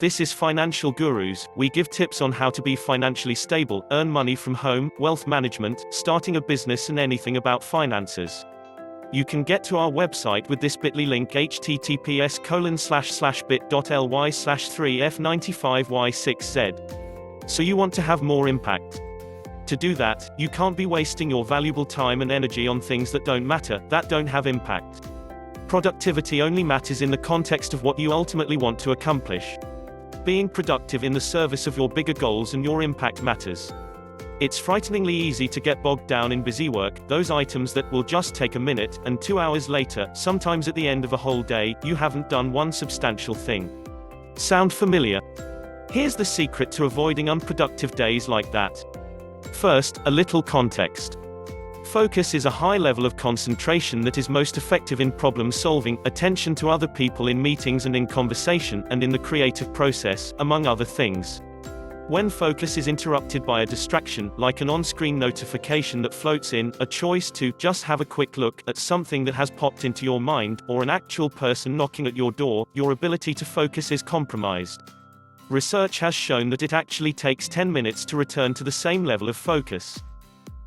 This is Financial Gurus. We give tips on how to be financially stable, earn money from home, wealth management, starting a business and anything about finances. You can get to our website with this bit.ly link https://bit.ly/3f95y6z. So you want to have more impact. To do that, you can't be wasting your valuable time and energy on things that don't matter, that don't have impact. Productivity only matters in the context of what you ultimately want to accomplish. Being productive in the service of your bigger goals and your impact matters. It's frighteningly easy to get bogged down in busy work, those items that will just take a minute, and 2 hours later, sometimes at the end of a whole day, you haven't done one substantial thing. Sound familiar? Here's the secret to avoiding unproductive days like that. First, a little context. Focus is a high level of concentration that is most effective in problem solving, attention to other people in meetings and in conversation, and in the creative process, among other things. When focus is interrupted by a distraction, like an on-screen notification that floats in, a choice to just have a quick look at something that has popped into your mind, or an actual person knocking at your door, your ability to focus is compromised. Research has shown that it actually takes 10 minutes to return to the same level of focus.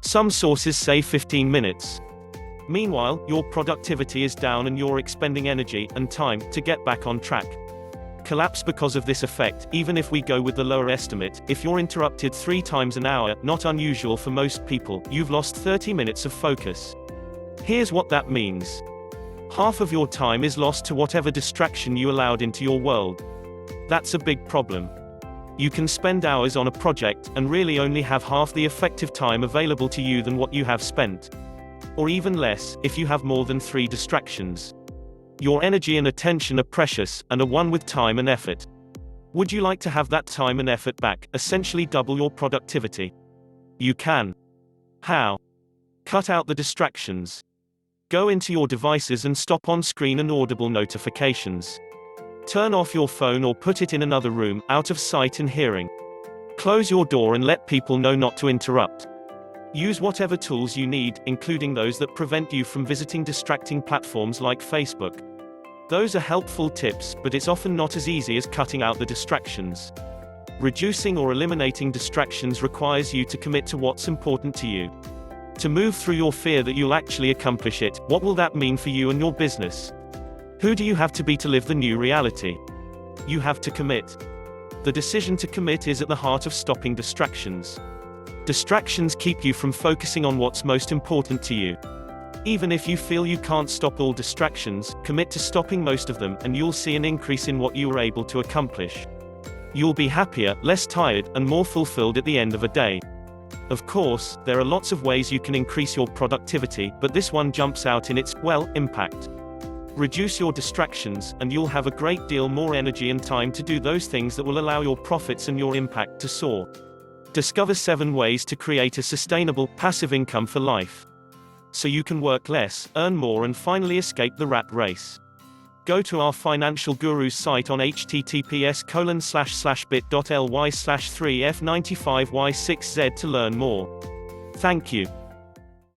Some sources say 15 minutes. Meanwhile, your productivity is down and you're expending energy and time to get back on track. Collapse because of this effect. Even if we go with the lower estimate, if you're interrupted 3 times an hour, not unusual for most people, you've lost 30 minutes of focus. Here's what that means. Half of your time is lost to whatever distraction you allowed into your world. That's a big problem. You can spend hours on a project, and really only have half the effective time available to you than what you have spent. Or even less, if you have more than 3 distractions. Your energy and attention are precious, and are won with time and effort. Would you like to have that time and effort back, essentially double your productivity? You can. How? Cut out the distractions. Go into your devices and stop on-screen and audible notifications. Turn off your phone or put it in another room, out of sight and hearing. Close your door and let people know not to interrupt. Use whatever tools you need, including those that prevent you from visiting distracting platforms like Facebook. Those are helpful tips, but it's often not as easy as cutting out the distractions. Reducing or eliminating distractions requires you to commit to what's important to you. To move through your fear that you'll actually accomplish it, what will that mean for you and your business? Who do you have to be to live the new reality? You have to commit. The decision to commit is at the heart of stopping distractions. Distractions keep you from focusing on what's most important to you. Even if you feel you can't stop all distractions, commit to stopping most of them, and you'll see an increase in what you were able to accomplish. You'll be happier, less tired, and more fulfilled at the end of a day. Of course, there are lots of ways you can increase your productivity, but this one jumps out in its, impact. Reduce your distractions, and you'll have a great deal more energy and time to do those things that will allow your profits and your impact to soar. Discover 7 ways to create a sustainable, passive income for life. So you can work less, earn more, and finally escape the rat race. Go to our Financial Gurus site on https://bit.ly/3f95y6z to learn more. Thank you.